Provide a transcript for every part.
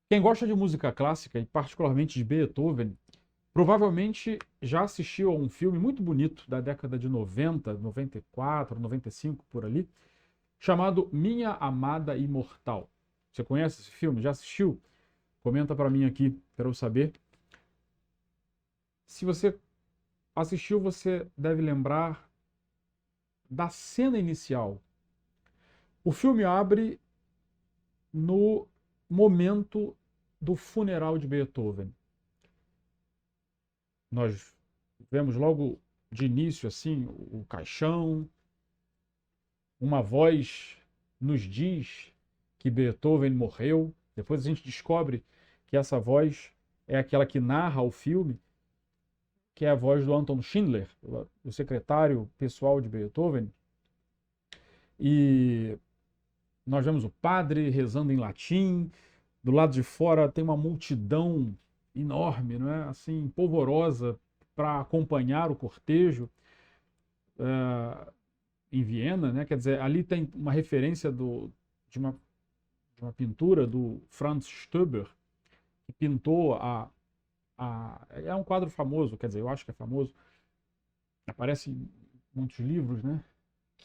Quem gosta de música clássica, e particularmente de Beethoven, provavelmente já assistiu a um filme muito bonito da década de 90, 94, 95, por ali, chamado Minha Amada Imortal. Você conhece esse filme? Já assistiu? Comenta para mim aqui, para eu saber. Se você assistiu, você deve lembrar da cena inicial. O filme abre no momento do funeral de Beethoven. Nós vemos logo de início assim o caixão, uma voz nos diz que Beethoven morreu. Depois a gente descobre que essa voz é aquela que narra o filme, que é a voz do Anton Schindler, o secretário pessoal de Beethoven. E nós vemos o padre rezando em latim. Do lado de fora tem uma multidão enorme, não é? Assim, polvorosa para acompanhar o cortejo em Viena, né? Quer dizer, ali tem uma referência de, uma, de uma pintura do Franz Stöber, que pintou é um quadro famoso, quer dizer, eu acho que é famoso, aparece em muitos livros, né?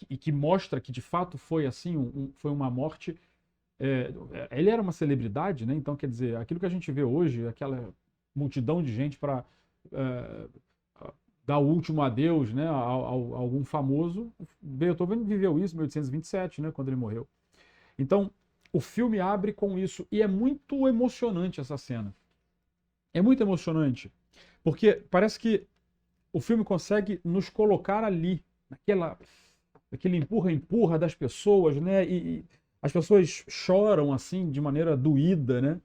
E que mostra que de fato foi assim, foi uma morte. É, ele era uma celebridade, né? Então, quer dizer, aquilo que a gente vê hoje, aquela multidão de gente para é, dar o último adeus, né, a algum famoso, Beethoven viveu isso em 1827, né, quando ele morreu. Então, o filme abre com isso e é muito emocionante essa cena. É muito emocionante, porque parece que o filme consegue nos colocar ali, aquele empurra-empurra das pessoas, né? E as pessoas choram assim de maneira doída, né?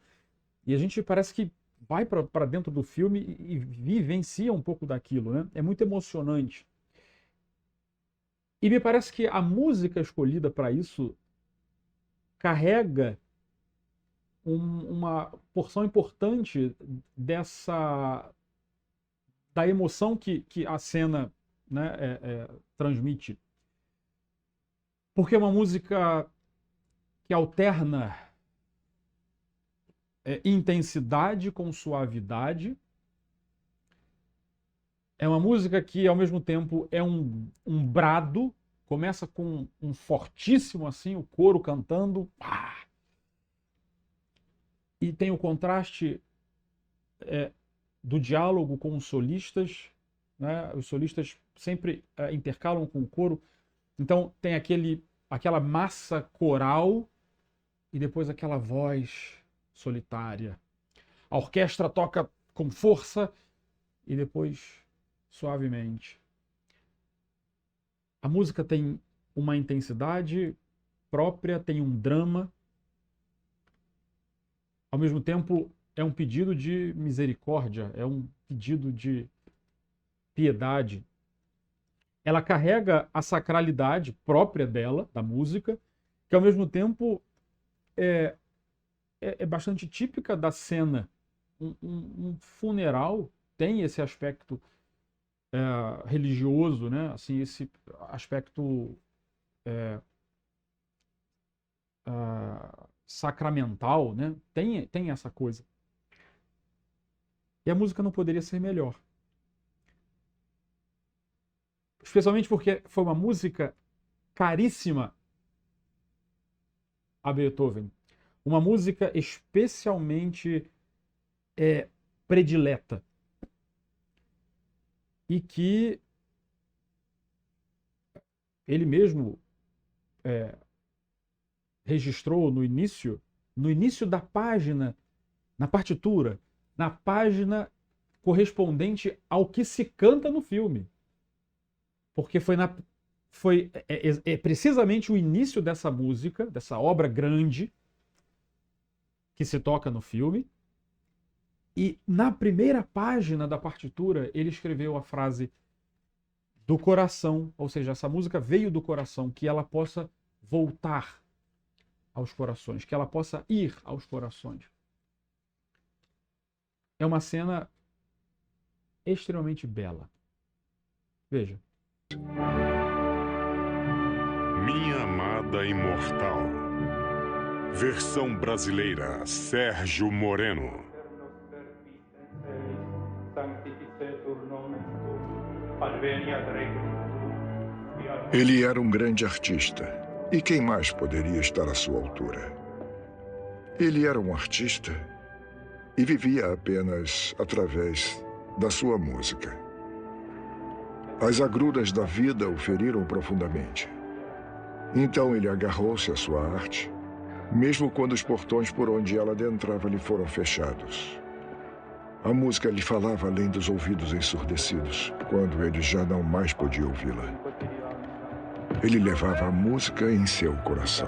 E a gente parece que vai para dentro do filme e vivencia um pouco daquilo, né? É muito emocionante. E me parece que a música escolhida para isso carrega uma porção importante dessa da emoção que a cena, né, transmite. Porque é uma música que alterna intensidade com suavidade. É uma música que, ao mesmo tempo, é um brado. Começa com um fortíssimo, assim, o coro cantando. E tem o contraste do diálogo com os solistas. Né? Os solistas sempre intercalam com o coro. Então, tem aquela massa coral e depois aquela voz solitária. A orquestra toca com força e depois suavemente. A música tem uma intensidade própria, tem um drama, ao mesmo tempo é um pedido de misericórdia, é um pedido de piedade. Ela carrega a sacralidade própria dela, da música, que ao mesmo tempo é, é bastante típica da cena. Um funeral tem esse aspecto religioso, né? Assim, esse aspecto sacramental, né? Tem essa coisa. E a música não poderia ser melhor. Especialmente porque foi uma música caríssima a Beethoven. Uma música especialmente predileta. E que ele mesmo registrou no início da página, na partitura, na página correspondente ao que se canta no filme. Porque foi precisamente o início dessa música, dessa obra grande que se toca no filme. E na primeira página da partitura ele escreveu a frase do coração, ou seja, essa música veio do coração, que ela possa voltar aos corações, que ela possa ir aos corações. É uma cena extremamente bela. Veja. Minha amada imortal, Versão brasileira, Sérgio Moreno. Ele era um grande artista. E quem mais poderia estar à sua altura? Ele era um artista e vivia apenas através da sua música. As agruras da vida o feriram profundamente. Então ele agarrou-se à sua arte, mesmo quando os portões por onde ela adentrava lhe foram fechados. A música lhe falava além dos ouvidos ensurdecidos, quando ele já não mais podia ouvi-la. Ele levava a música em seu coração.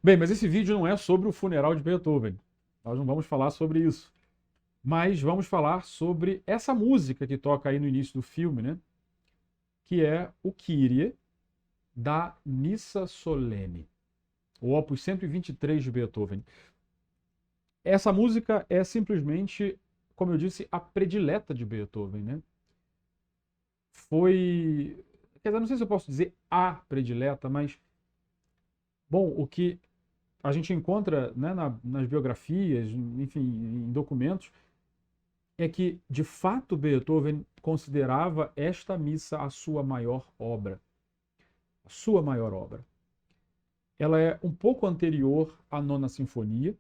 Bem, mas esse vídeo não é sobre o funeral de Beethoven. Nós não vamos falar sobre isso. Mas vamos falar sobre essa música que toca aí no início do filme, né? Que é o Kyrie da Missa Solene, o Opus 123 de Beethoven. Essa música é simplesmente, como eu disse, a predileta de Beethoven, né? Foi... Quer dizer, não sei se eu posso dizer a predileta, mas... Bom, o que a gente encontra, né, nas biografias, enfim, em documentos, é que, de fato, Beethoven considerava esta missa a sua maior obra. A sua maior obra. Ela é um pouco anterior à Nona Sinfonia.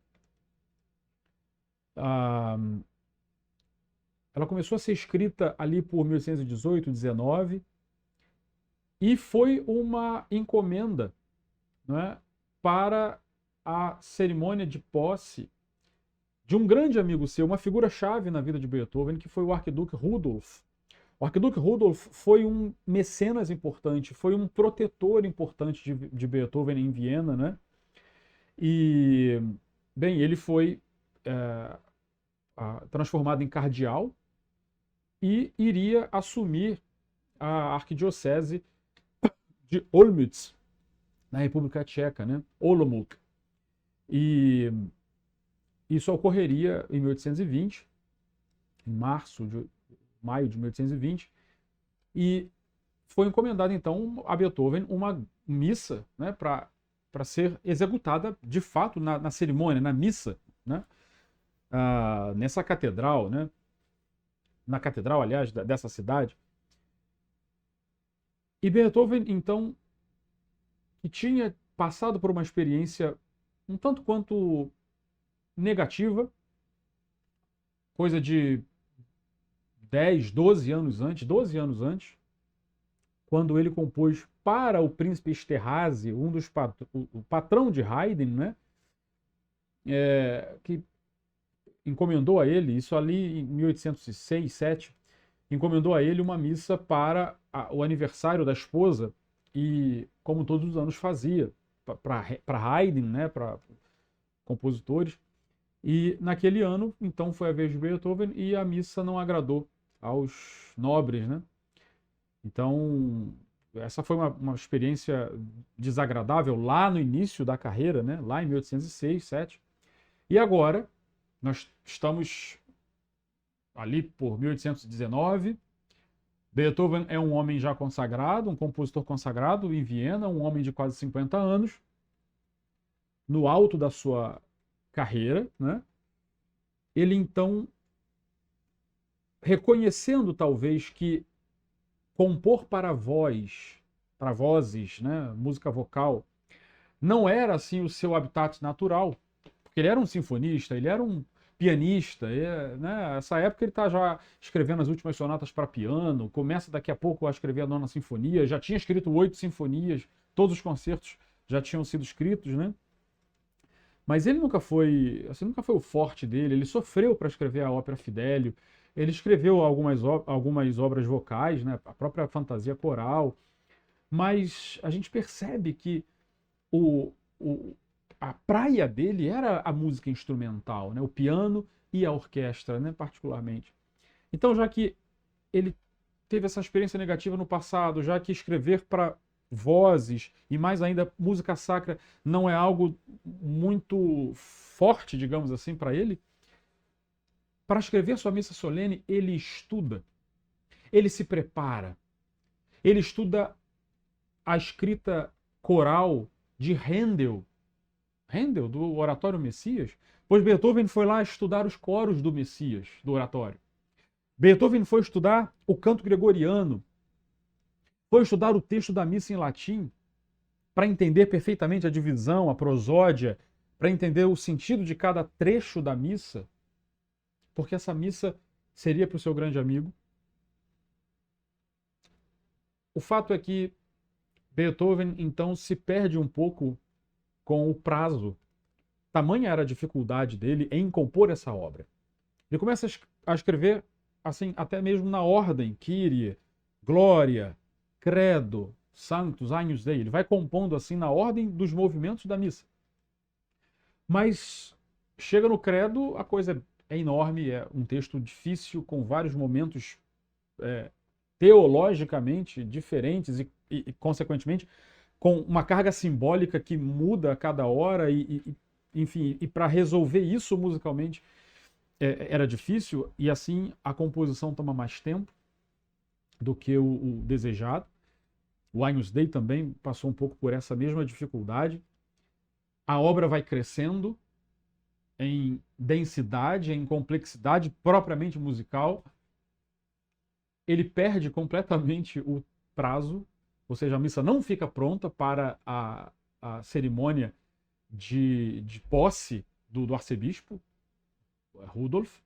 Ela começou a ser escrita ali por 1818, 19, e foi uma encomenda, né, para a cerimônia de posse de um grande amigo seu, uma figura-chave na vida de Beethoven, que foi o arquiduque Rudolf. O arquiduque Rudolf foi um mecenas importante, foi um protetor importante de Beethoven em Viena, né? E, bem, ele foi transformado em cardeal e iria assumir a arquidiocese de Olmütz, na República Tcheca, né? Olomouc. E isso ocorreria em 1820, em maio de 1820, e foi encomendada então a Beethoven uma missa, né, para ser executada de fato na cerimônia, na missa, né, nessa catedral, né, na catedral, aliás, dessa cidade. E Beethoven, então, que tinha passado por uma experiência um tanto quanto negativa, coisa de 12 anos antes, quando ele compôs para o príncipe Esterházy, o patrão de Haydn, né, que encomendou a ele, isso ali em 1806, 7, encomendou a ele uma missa para o aniversário da esposa, e como todos os anos fazia, para Haydn, né, para compositores. E naquele ano, então, foi a vez de Beethoven e a missa não agradou aos nobres, né? Então, essa foi uma experiência desagradável lá no início da carreira, né? Lá em 1806, 7. E agora, nós estamos ali por 1819. Beethoven é um homem já consagrado, um compositor consagrado em Viena, um homem de quase 50 anos, no alto da sua carreira, né? Ele então, reconhecendo talvez que compor para vozes, né, música vocal, não era assim o seu habitat natural, porque ele era um sinfonista, ele era um pianista, né, essa época ele está já escrevendo as últimas sonatas para piano, começa daqui a pouco a escrever a nona sinfonia, já tinha escrito 8 sinfonias, todos os concertos já tinham sido escritos, né? Mas ele nunca foi, assim, nunca foi o forte dele, ele sofreu para escrever a ópera Fidelio, ele escreveu algumas obras vocais, né, a própria fantasia coral, mas a gente percebe que o, o- a praia dele era a música instrumental, né? O piano e a orquestra, né? Particularmente. Então, já que ele teve essa experiência negativa no passado, já que escrever para vozes e mais ainda música sacra não é algo muito forte, digamos assim, para ele, para escrever sua missa solene, ele estuda, ele se prepara, ele estuda a escrita coral de Handel, do Oratório Messias, pois Beethoven foi lá estudar os coros do Messias, do Oratório. Beethoven foi estudar o canto gregoriano, foi estudar o texto da missa em latim, para entender perfeitamente a divisão, a prosódia, para entender o sentido de cada trecho da missa, porque essa missa seria para o seu grande amigo. O fato é que Beethoven, então, se perde um pouco com o prazo. Tamanha era a dificuldade dele em compor essa obra. Ele começa a escrever, assim, até mesmo na ordem, Kyrie, Glória, Credo, Sanctus, Agnus Dei. Ele vai compondo assim na ordem dos movimentos da missa. Mas chega no Credo, a coisa é enorme, é um texto difícil, com vários momentos teologicamente diferentes e, consequentemente, com uma carga simbólica que muda a cada hora enfim, e para resolver isso musicalmente era difícil, e assim a composição toma mais tempo do que o desejado. O Agnus Dei também passou um pouco por essa mesma dificuldade. A obra vai crescendo em densidade, em complexidade propriamente musical. Ele perde completamente o prazo, ou seja, a missa não fica pronta para a cerimônia de posse do arcebispo, Rudolf.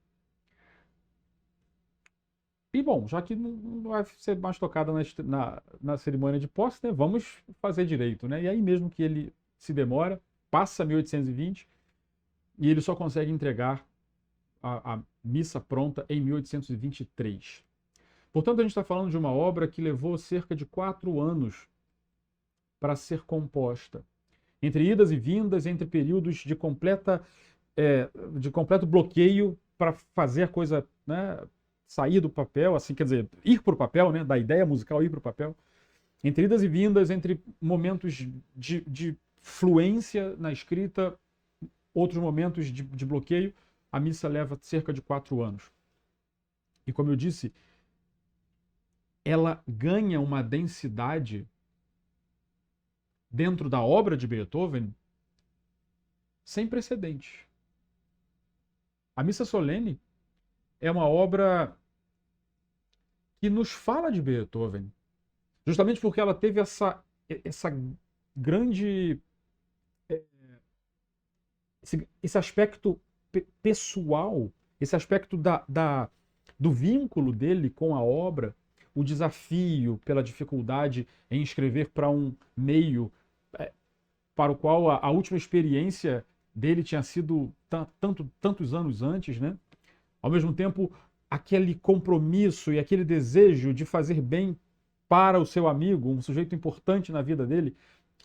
E bom, já que não vai ser mais tocada na cerimônia de posse, né, vamos fazer direito, né? E aí mesmo que ele se demora, passa 1820 e ele só consegue entregar a missa pronta em 1823. Portanto, a gente está falando de uma obra que levou cerca de 4 anos para ser composta. Entre idas e vindas, entre períodos de completo bloqueio para fazer a coisa, né, sair do papel, assim, quer dizer, ir para o papel, né, da ideia musical ir para o papel. Entre idas e vindas, entre momentos de fluência na escrita, outros momentos de bloqueio, a missa leva cerca de 4 anos. E como eu disse, ela ganha uma densidade dentro da obra de Beethoven sem precedentes. A Missa Solene é uma obra que nos fala de Beethoven, justamente porque ela teve essa grande esse aspecto pessoal, esse aspecto do vínculo dele com a obra, o desafio pela dificuldade em escrever para um meio para o qual a última experiência dele tinha sido tantos anos antes, né? Ao mesmo tempo, aquele compromisso e aquele desejo de fazer bem para o seu amigo, um sujeito importante na vida dele,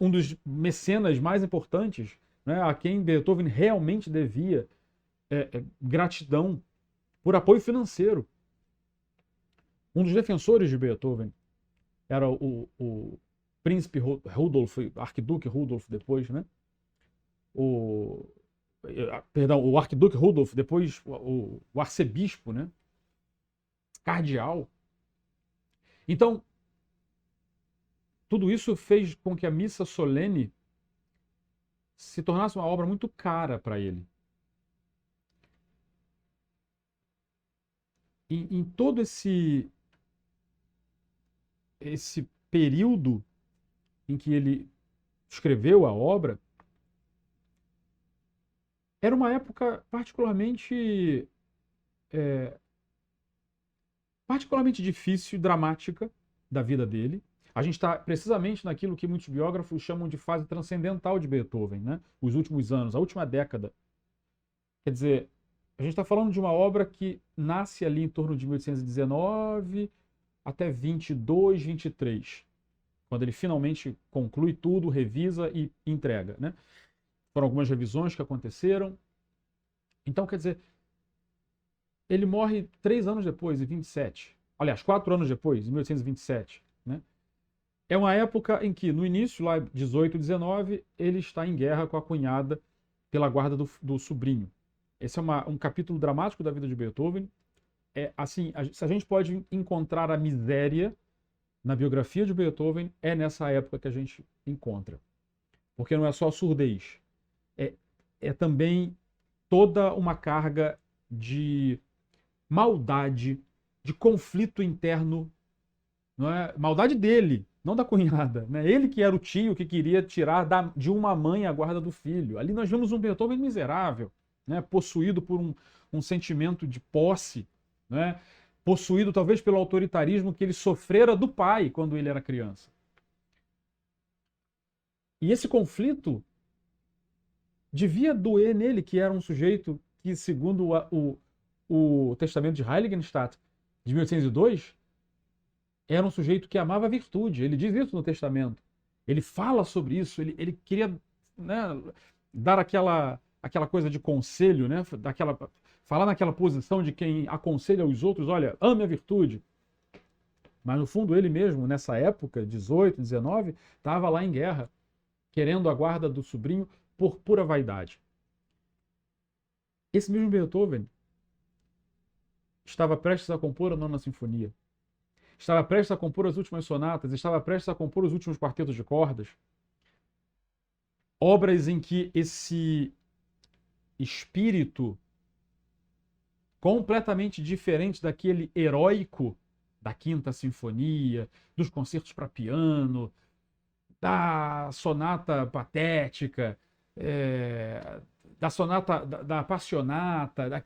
um dos mecenas mais importantes, né, a quem Beethoven realmente devia gratidão por apoio financeiro. Um dos defensores de Beethoven era o príncipe Rudolf, arquiduque Rudolf depois, né? O arquiduque Rudolf, depois o arcebispo, né? Cardeal. Então, tudo isso fez com que a Missa Solene se tornasse uma obra muito cara para ele. Em todo esse esse período em que ele escreveu a obra era uma época particularmente difícil e dramática da vida dele. A gente está precisamente naquilo que muitos biógrafos chamam de fase transcendental de Beethoven, né? Os últimos anos, a última década. Quer dizer, a gente está falando de uma obra que nasce ali em torno de 1819 até 22, 23, quando ele finalmente conclui tudo, revisa e entrega, né? Foram algumas revisões que aconteceram. Então, quer dizer, ele morre 3 anos depois, em 27. Aliás, 4 anos depois, em 1827, né? É uma época em que, no início, lá 18, 19, ele está em guerra com a cunhada pela guarda do sobrinho. Esse é um capítulo dramático da vida de Beethoven. Assim, se a gente pode encontrar a miséria na biografia de Beethoven, é nessa época que a gente encontra. Porque não é só surdez. É também toda uma carga de maldade, de conflito interno, não é? Maldade dele, não da cunhada, né? Ele que era o tio que queria tirar de uma mãe a guarda do filho. Ali nós vemos um Beethoven miserável, né? Possuído por um sentimento de posse, né? Possuído talvez pelo autoritarismo que ele sofrera do pai quando ele era criança. E esse conflito devia doer nele, que era um sujeito que, segundo o testamento de Heiligenstadt, de 1802, era um sujeito que amava a virtude. Ele diz isso no testamento. Ele fala sobre isso. Ele queria, né, dar aquela coisa de conselho, né, falar naquela posição de quem aconselha os outros, olha, ame a virtude. Mas, no fundo, ele mesmo, nessa época, 18, 19, estava lá em guerra, querendo a guarda do sobrinho por pura vaidade. Esse mesmo Beethoven estava prestes a compor a Nona Sinfonia. Estava prestes a compor as últimas sonatas, estava prestes a compor os últimos quartetos de cordas. Obras em que esse espírito completamente diferente daquele heróico da Quinta Sinfonia, dos concertos para piano, da sonata patética, da sonata, da passionata,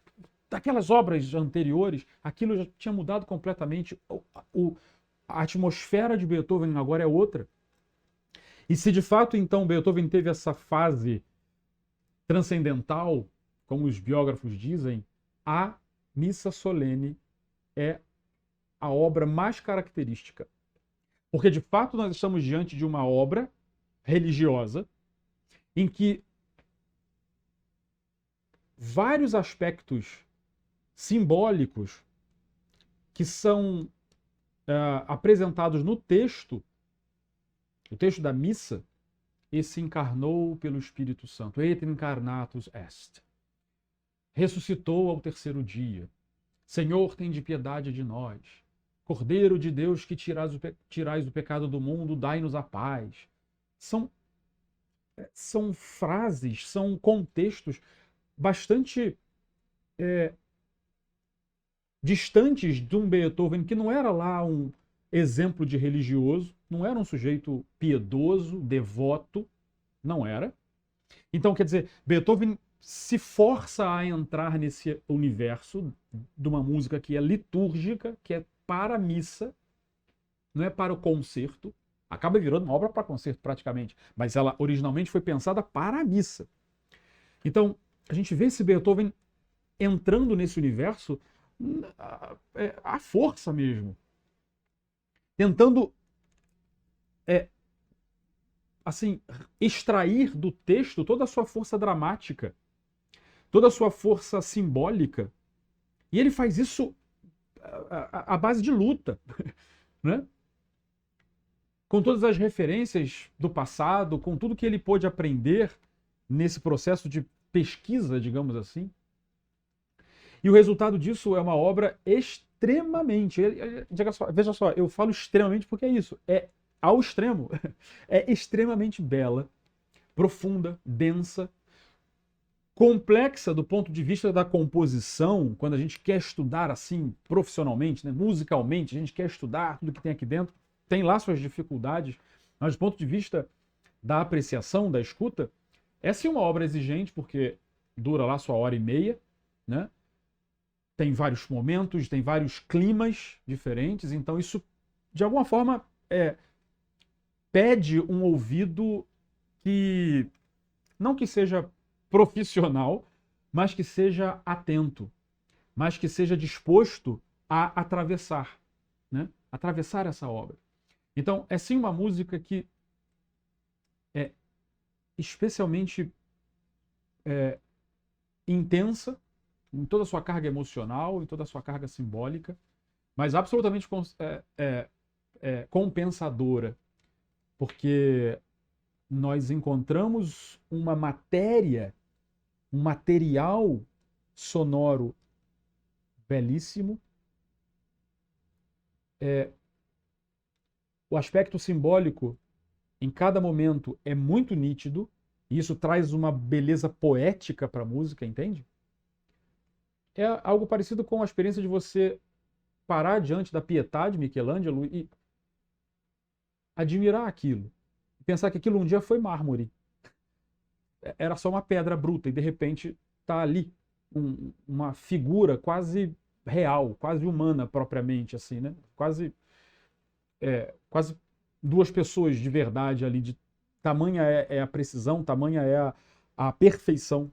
daquelas obras anteriores, aquilo já tinha mudado completamente. A atmosfera de Beethoven agora é outra. E se de fato, então, Beethoven teve essa fase transcendental, como os biógrafos dizem, a Missa Solene é a obra mais característica. Porque, de fato, nós estamos diante de uma obra religiosa em que vários aspectos simbólicos que são apresentados no texto, o texto da missa, esse encarnou pelo Espírito Santo, et incarnatus est. Ressuscitou ao 3º dia. Senhor, tem de piedade de nós. Cordeiro de Deus que tirais o pecado do mundo, dai-nos a paz. São frases, são contextos bastante distantes de um Beethoven que não era lá um exemplo de religioso, não era um sujeito piedoso, devoto, não era. Então, quer dizer, Beethoven se força a entrar nesse universo de uma música que é litúrgica, que é para a missa, não é para o concerto. Acaba virando uma obra para concerto, praticamente. Mas ela originalmente foi pensada para a missa. Então, a gente vê esse Beethoven entrando nesse universo à força mesmo. Tentando, assim, extrair do texto toda a sua força dramática, toda a sua força simbólica. E ele faz isso à base de luta, né? Com todas as referências do passado, com tudo que ele pôde aprender nesse processo de pesquisa, digamos assim. E o resultado disso é uma obra extremamente... Veja só, eu falo extremamente porque é isso. É ao extremo. É extremamente bela, profunda, densa, complexa do ponto de vista da composição, quando a gente quer estudar assim profissionalmente, né, musicalmente, a gente quer estudar tudo que tem aqui dentro. tem lá suas dificuldades, mas do ponto de vista da apreciação, da escuta, é sim uma obra exigente, porque dura lá sua hora e meia, né? Tem vários momentos, tem vários climas diferentes, então isso, de alguma forma, pede um ouvido que, não que seja profissional, mas que seja atento, mas que seja disposto a atravessar, né? Atravessar essa obra. Então, é sim uma música que é especialmente intensa em toda a sua carga emocional, em toda a sua carga simbólica, mas absolutamente compensadora, porque nós encontramos uma matéria, um material sonoro belíssimo. O aspecto simbólico em cada momento é muito nítido, e isso traz uma beleza poética para a música, entende? É algo parecido com a experiência de você parar diante da Pietà de Michelangelo e admirar aquilo. Pensar que aquilo um dia foi mármore. Era só uma pedra bruta e de repente está ali uma figura quase real, quase humana propriamente, assim, né? Quase duas pessoas de verdade ali, de tamanha é a precisão, tamanha é a perfeição,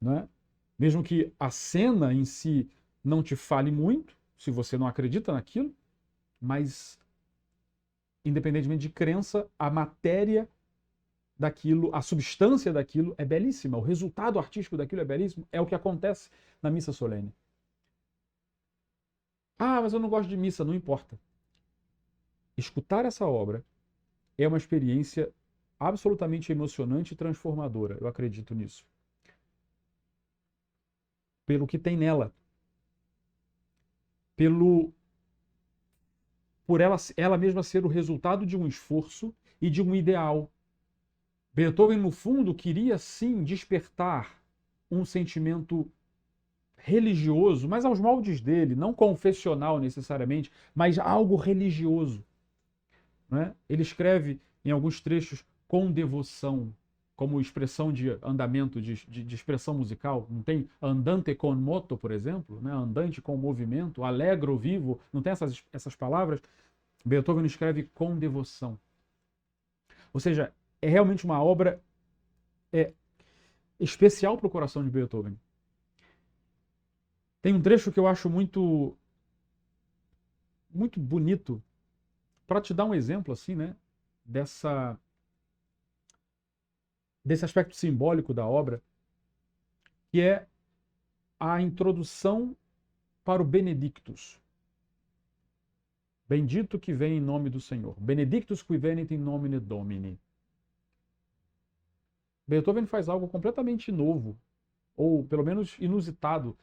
né? Mesmo que a cena em si não te fale muito, se você não acredita naquilo, mas independentemente de crença, a matéria daquilo, a substância daquilo é belíssima, o resultado artístico daquilo é belíssimo, é o que acontece na missa solene. Ah, mas eu não gosto de missa, não importa. Escutar essa obra é uma experiência absolutamente emocionante e transformadora, eu acredito nisso. Pelo que tem nela. Por ela mesma ser o resultado de um esforço e de um ideal. Beethoven, no fundo, queria sim despertar um sentimento religioso, mas aos moldes dele, não confessional necessariamente, mas algo religioso. Né? Ele escreve em alguns trechos com devoção, como expressão de andamento, de expressão musical. Não tem andante con moto, por exemplo, né? Andante com movimento, allegro, vivo, não tem essas palavras? Beethoven escreve com devoção. Ou seja, é realmente uma obra especial para o coração de Beethoven. Tem um trecho que eu acho muito bonito, para te dar um exemplo assim, né, desse aspecto simbólico da obra, que é a introdução para o Benedictus. Bendito que vem em nome do Senhor. Benedictus qui venit in nomine Domini. Beethoven faz algo completamente novo, ou pelo menos inusitado,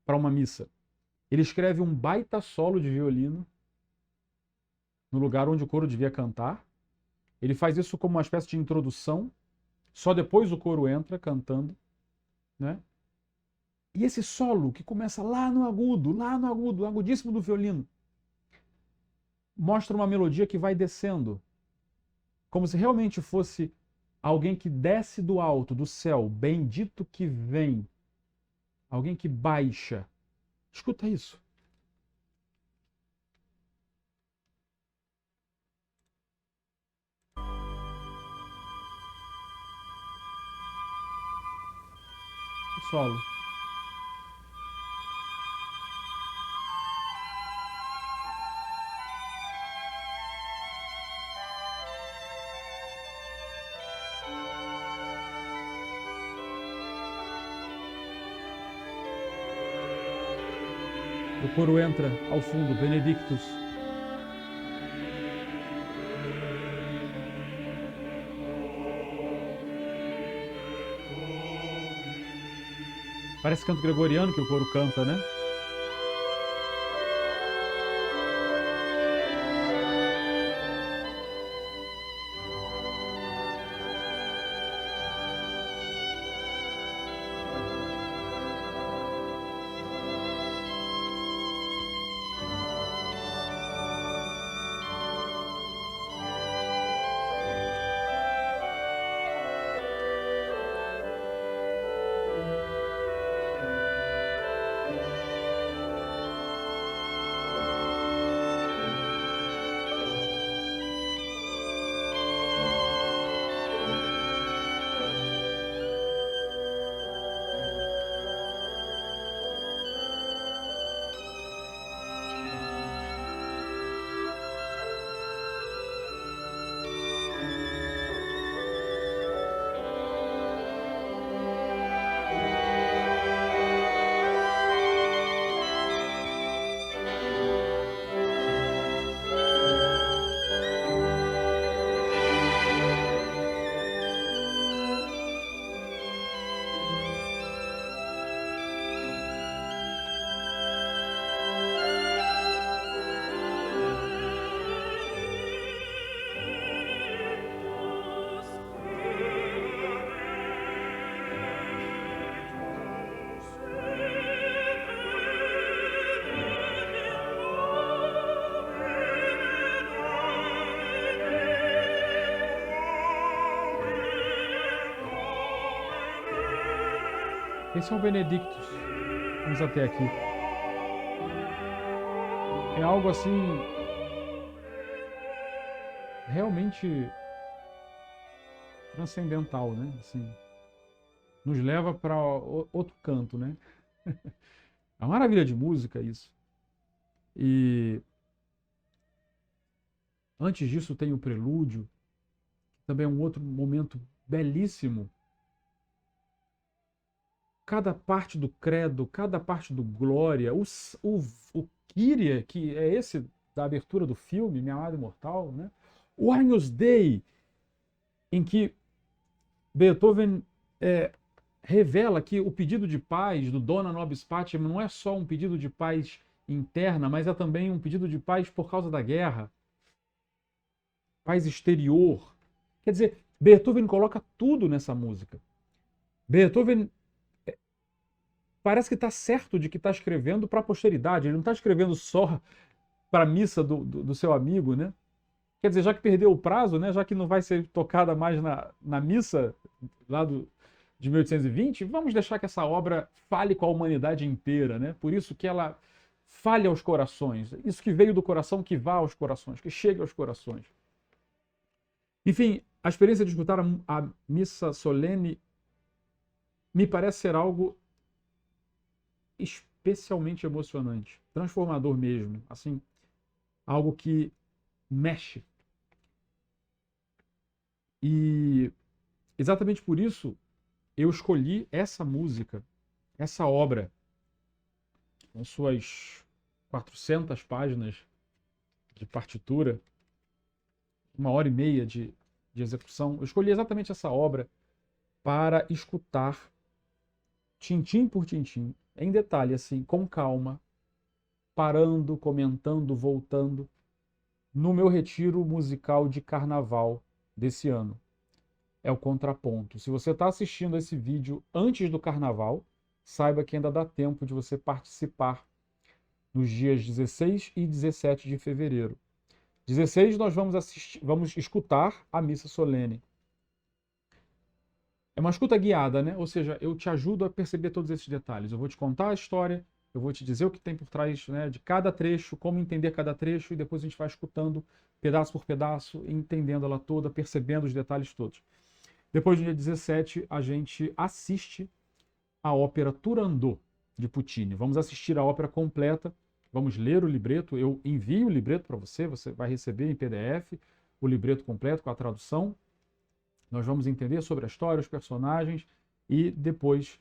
para uma missa. Ele escreve um baita solo de violino no lugar onde o coro devia cantar. Ele faz isso como uma espécie de introdução. Só depois o coro entra cantando, né? E esse solo que começa lá no agudo, agudíssimo do violino, mostra uma melodia que vai descendo, como se realmente fosse alguém que desce do alto, do céu, bendito que vem, alguém que baixa. Escuta isso. O solo. O coro entra ao fundo, Benedictus. Parece canto gregoriano que o coro canta, né? Esse é o Benedictus. Vamos até aqui. É algo assim realmente transcendental, né? Assim, nos leva para outro canto, né? É uma maravilha de música isso. E antes disso tem o prelúdio, que também é um outro momento belíssimo. Cada parte do credo, cada parte do glória, o Kyrie, que é esse da abertura do filme, Minha Amada Imortal, né? O Agnus Dei, em que Beethoven revela que o pedido de paz do Dona Nobis Pacem não é só um pedido de paz interna, mas é também um pedido de paz por causa da guerra, paz exterior. Quer dizer, Beethoven coloca tudo nessa música. Beethoven parece que está certo de que está escrevendo para a posteridade, ele não está escrevendo só para a missa do seu amigo, né? Quer dizer, já que perdeu o prazo, né? Já que não vai ser tocada mais na missa lá de 1820, vamos deixar que essa obra fale com a humanidade inteira, né? Por isso que ela fale aos corações. Isso que veio do coração, que vá aos corações, que chegue aos corações. Enfim, a experiência de escutar a missa solene me parece ser algo especialmente emocionante, transformador mesmo, assim, algo que mexe. E exatamente por isso eu escolhi essa música, essa obra, com suas 400 páginas de partitura, 1h30 de execução. Eu escolhi exatamente essa obra para escutar tintim por tintim, em detalhe, assim, com calma, parando, comentando, voltando, no meu retiro musical de carnaval desse ano. É o contraponto. Se você está assistindo esse vídeo antes do carnaval, saiba que ainda dá tempo de você participar nos dias 16 e 17 de fevereiro. 16 nós vamos escutar a missa solene. É uma escuta guiada, né? Ou seja, eu te ajudo a perceber todos esses detalhes. Eu vou te contar a história, eu vou te dizer o que tem por trás, né, de cada trecho, como entender cada trecho, e depois a gente vai escutando pedaço por pedaço, entendendo ela toda, percebendo os detalhes todos. Depois, no dia 17, a gente assiste a ópera Turandot, de Puccini. Vamos assistir a ópera completa, vamos ler o libreto, eu envio o libreto para você, você vai receber em PDF o libreto completo com a tradução. Nós vamos entender sobre a história, os personagens e depois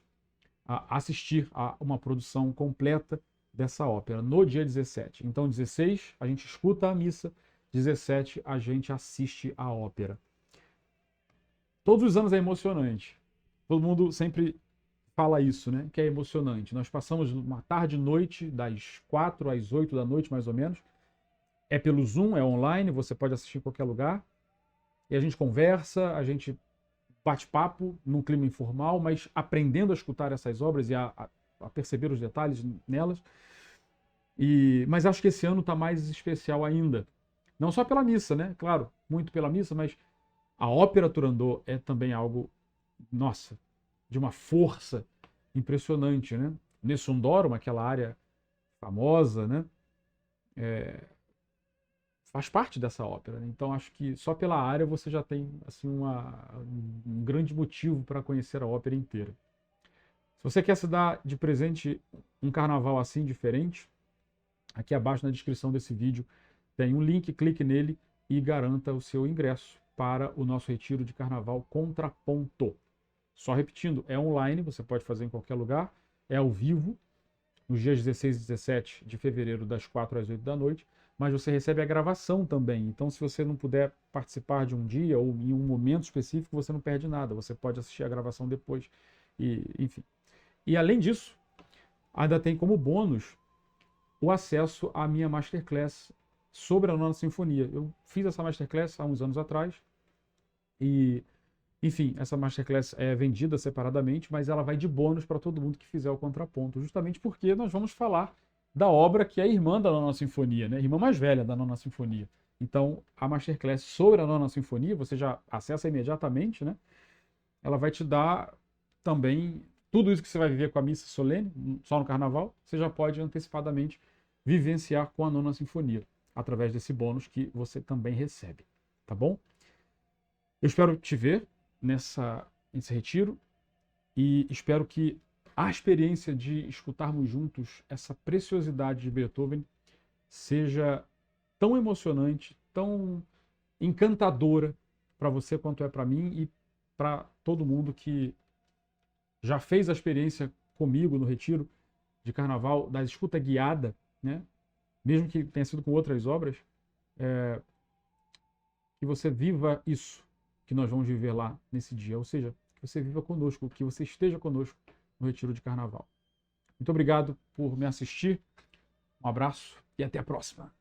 assistir a uma produção completa dessa ópera no dia 17. Então, 16, a gente escuta a missa, 17, a gente assiste a ópera. Todos os anos é emocionante. Todo mundo sempre fala isso, né? Que é emocionante. Nós passamos uma tarde e noite, das 4 às 8 da noite, mais ou menos. É pelo Zoom, é online, você pode assistir em qualquer lugar. E a gente conversa, a gente bate papo num clima informal, mas aprendendo a escutar essas obras e a perceber os detalhes nelas. Mas acho que esse ano está mais especial ainda. Não só pela missa, né? Claro, muito pela missa, mas a ópera Turandot é também algo, nossa, de uma força impressionante, né? Nessun Dorma, aquela área famosa, né? Faz parte dessa ópera, né? Então acho que só pela área você já tem assim um grande motivo para conhecer a ópera inteira. Se você quer se dar de presente um carnaval assim diferente, aqui abaixo na descrição desse vídeo tem um link, clique nele e garanta o seu ingresso para o nosso retiro de carnaval Contraponto. Só repetindo, é online, você pode fazer em qualquer lugar, é ao vivo, nos dias 16 e 17 de fevereiro, das 4 às 8 da noite, mas você recebe a gravação também. Então, se você não puder participar de um dia ou em um momento específico, você não perde nada. Você pode assistir a gravação depois. Enfim. E além disso, ainda tem como bônus o acesso à minha Masterclass sobre a Nona Sinfonia. Eu fiz essa Masterclass há uns anos atrás e, enfim, essa Masterclass é vendida separadamente, mas ela vai de bônus para todo mundo que fizer o contraponto, justamente porque nós vamos falar da obra que é irmã da Nona Sinfonia, né? Irmã mais velha da Nona Sinfonia. Então, a Masterclass sobre a Nona Sinfonia, você já acessa imediatamente, né? Ela vai te dar também tudo isso que você vai viver com a missa solene, só no carnaval, você já pode antecipadamente vivenciar com a Nona Sinfonia, através desse bônus que você também recebe, tá bom? Eu espero te ver nesse retiro e espero que a experiência de escutarmos juntos essa preciosidade de Beethoven seja tão emocionante, tão encantadora para você quanto é para mim e para todo mundo que já fez a experiência comigo no retiro de carnaval da escuta guiada, né? Mesmo que tenha sido com outras obras, que você viva isso que nós vamos viver lá nesse dia, ou seja, que você viva conosco, que você esteja conosco no retiro de carnaval. Muito obrigado por me assistir, um abraço e até a próxima.